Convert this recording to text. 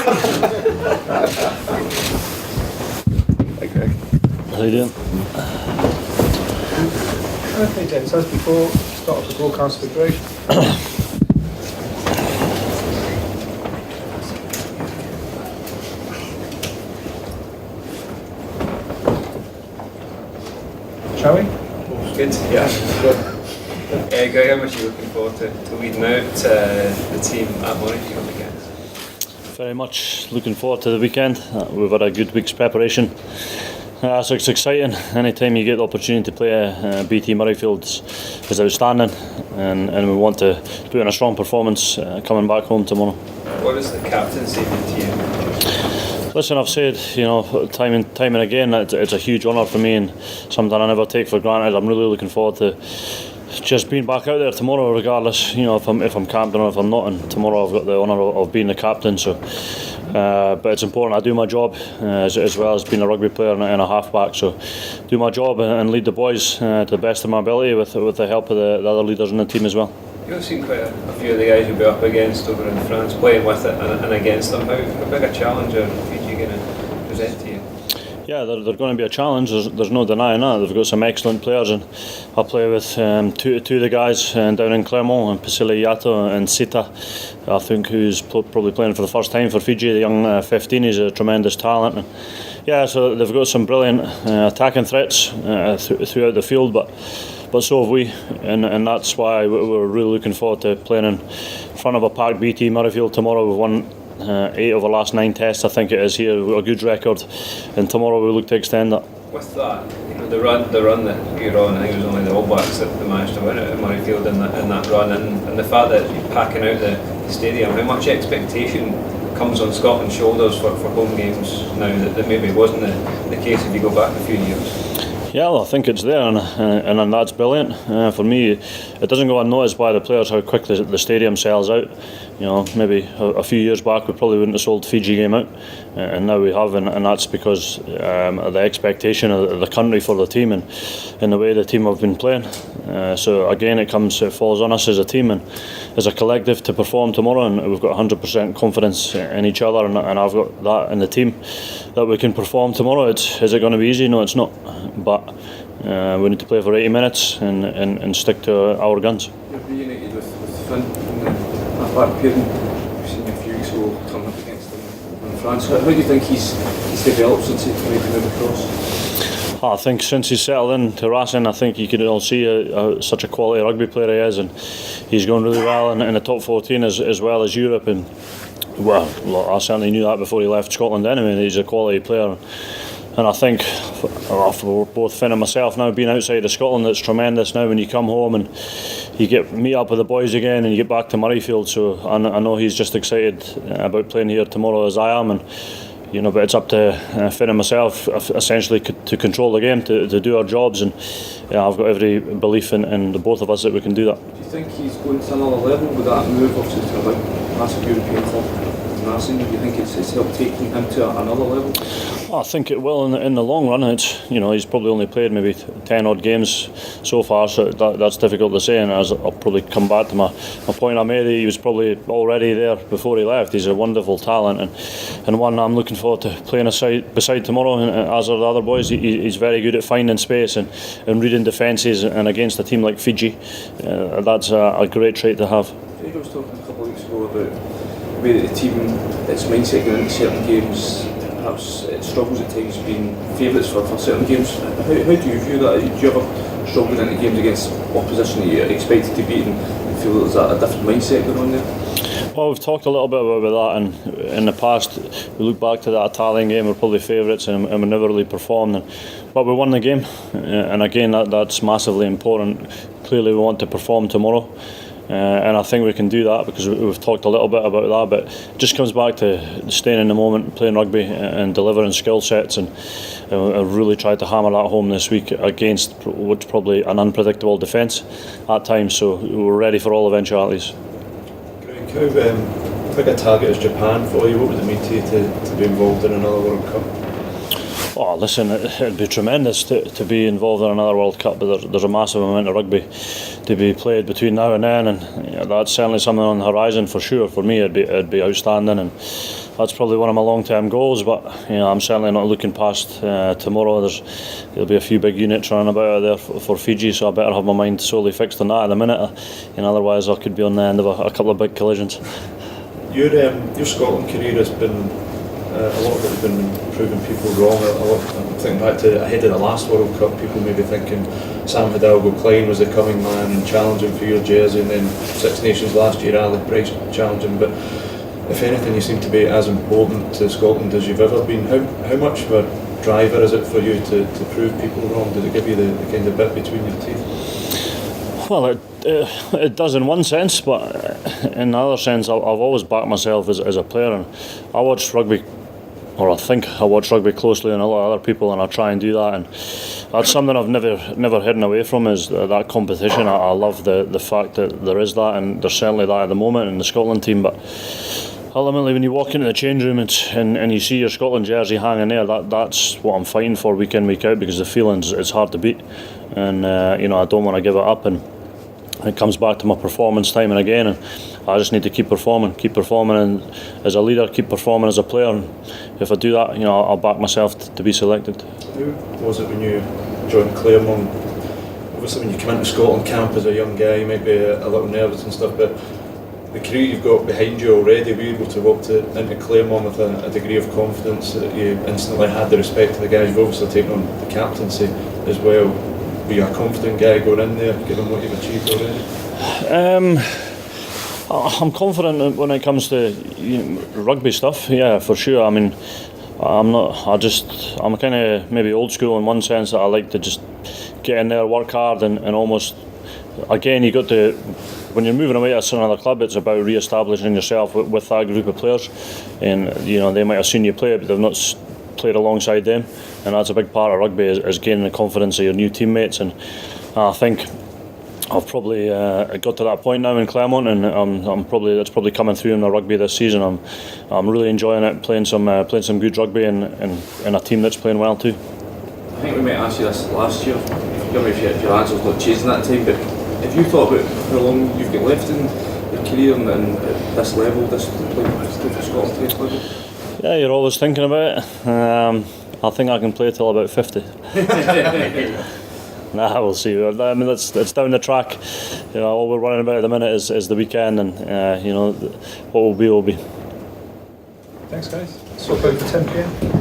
Hi Greg. How you doing? Okay, gents, as before, start off the broadcast with Greg. Shall we? Good, yeah. Greg, how much are you looking forward to leading out the team at Murrayfield again? Very much looking forward to the weekend. We've had a good week's preparation. So it's exciting. Anytime you get the opportunity to play BT Murrayfield is outstanding, and we want to put in a strong performance coming back home tomorrow. What does the captaincy mean to you? Listen, I've said, time and again, it's a huge honour for me and something I never take for granted. I'm really looking forward to just being back out there tomorrow, regardless, if I'm captain or if I'm not. And tomorrow I've got the honour of being the captain. So, but it's important I do my job as well as being a rugby player and a halfback. So, do my job and lead the boys to the best of my ability with the help of the other leaders in the team as well. You've seen quite a few of the guys you'll be up against over in France, playing with it and against them. How big a challenge are Fiji going to present to you? Yeah, they're going to be a challenge. There's no denying that. They've got some excellent players, and I play with two of the guys down in Clermont, and Pasile Yato and Sita, I think, who's probably playing for the first time for Fiji. The young 15, he's a tremendous talent. And yeah, so they've got some brilliant attacking threats throughout the field, but so have we, and that's why we're really looking forward to playing in front of a packed BT Murrayfield tomorrow. We've won 8 of the last 9 tests, I think it is here. We've got a good record, and tomorrow we look to extend that. With that, the run that you're on, I think it was only the All Blacks that managed to win it at Murrayfield in that run, and the fact that you're packing out the stadium, how much expectation comes on Scotland's shoulders for home games now that maybe wasn't the case if you go back a few years? Yeah, well, I think it's there, and that's brilliant. For me, it doesn't go unnoticed by the players how quickly the stadium sells out. Maybe a few years back we probably wouldn't have sold Fiji game out, and now we have, and that's because of the expectation of the country for the team and the way the team have been playing. So again, it falls on us as a team and as a collective to perform tomorrow, and we've got 100% confidence in each other, and I've got that in the team that we can perform tomorrow. Is it going to be easy? No, it's not, but we need to play for 80 minutes and stick to our guns. You're reunited with Finn in the half-back pairing. We've seen you a few weeks ago turn up against him in France. How do you think he's developed since he came across? I think since he's settled in to Racing, I think you can all see such a quality rugby player he is, and he's going really well in the top 14 as well as Europe. And well, I certainly knew that before he left Scotland anyway. He's a quality player, and I think for both Finn and myself now being outside of Scotland, it's tremendous now when you come home and you meet up with the boys again and you get back to Murrayfield. So I know he's just excited about playing here tomorrow as I am, and but it's up to Finn and myself essentially to control the game, to do our jobs, and I've got every belief in the both of us that we can do that. Do you think he's going to another level with that move, obviously, to a massive European club? Do you think it's helped taking him to another level? I think it will in the long run. It's he's probably only played maybe 10 odd games so far, so that's difficult to say. And as I'll probably come back to my point I made, he was probably already there before he left. He's a wonderful talent and one I'm looking forward to playing beside tomorrow. And as are the other boys, he's very good at finding space and reading defences. And against a team like Fiji, that's a great trait to have. I was talking a couple of weeks ago about the way that the team, its mindset going into certain games, perhaps it struggles at times being favourites for certain games. How do you view that? Do you ever struggle into games against opposition that you're expected to beat and feel that there's a different mindset going on there? Well, we've talked a little bit about that, and in the past we look back to that Italian game, we're probably favourites and we never really performed, but we won the game, and again that's massively important. Clearly we want to perform tomorrow. And I think we can do that because we've talked a little bit about that, but it just comes back to staying in the moment, playing rugby and delivering skill sets, and I really tried to hammer that home this week against what's probably an unpredictable defence at times, so we're ready for all eventualities. Greg, how big a target is Japan for you? What would it mean to you to be involved in another World Cup? Oh, listen, it'd be tremendous to be involved in another World Cup, but there's a massive amount of rugby to be played between now and then, and that's certainly something on the horizon for sure. For me, it'd be outstanding, and that's probably one of my long-term goals. But I'm certainly not looking past tomorrow. There'll be a few big units running about out there for Fiji, so I better have my mind solely fixed on that at the minute. Otherwise I could be on the end of a couple of big collisions. Your Scotland career has been a lot of it has been proving people wrong. I'm thinking back to ahead of the last World Cup, people may be thinking Sam Hidalgo-Clyne was the coming man and challenging for your jersey, and then Six Nations last year, Alec Bryce challenging. But if anything, you seem to be as important to Scotland as you've ever been. How much of a driver is it for you to prove people wrong? Does it give you the kind of bit between your teeth? Well, it does in one sense, but in another sense, I've always backed myself as a player, and I watch rugby, or I think I watch rugby closely than a lot of other people, and I try and do that, and that's something I've never hidden away from, is that competition. I love the fact that there is that, and there's certainly that at the moment in the Scotland team, but ultimately when you walk into the change room and you see your Scotland jersey hanging there, that's what I'm fighting for week in, week out, because the feelings, it's hard to beat, and I don't want to give it up, and it comes back to my performance time and again, and I just need to keep performing and as a leader, keep performing as a player, and if I do that, I'll back myself to be selected. How was it when you joined Claremont? Obviously when you come into Scotland camp as a young guy, you might be a little nervous and stuff, but the career you've got behind you already, were you able to walk into Claremont with a degree of confidence that you instantly had the respect of the guys? You've obviously taken on the captaincy as well. Were you a confident guy going in there, given what you've achieved already? I'm confident when it comes to rugby stuff, yeah, for sure. I mean, I'm kind of maybe old school in one sense, that I like to just get in there, work hard, and almost, again, you got to, when you're moving away to another club, it's about re-establishing yourself with that group of players, and they might have seen you play, but they've not played alongside them, and that's a big part of rugby, is gaining the confidence of your new teammates, and I think I've probably got to that point now in Claremont, and that's probably coming through in the rugby this season. I'm really enjoying it, playing some good rugby, and a team that's playing well too. I think we might ask you this last year. Forgive me if your answer's not changing that time, but have you thought about how long you've got left in your career and at this level, this for Scotland Test level? Yeah, you're always thinking about it. I think I can play till about 50. Nah, we'll see. I mean, it's down the track. All we're running about at the minute is the weekend, and what will be will be. Thanks, guys. So, for 10 p.m.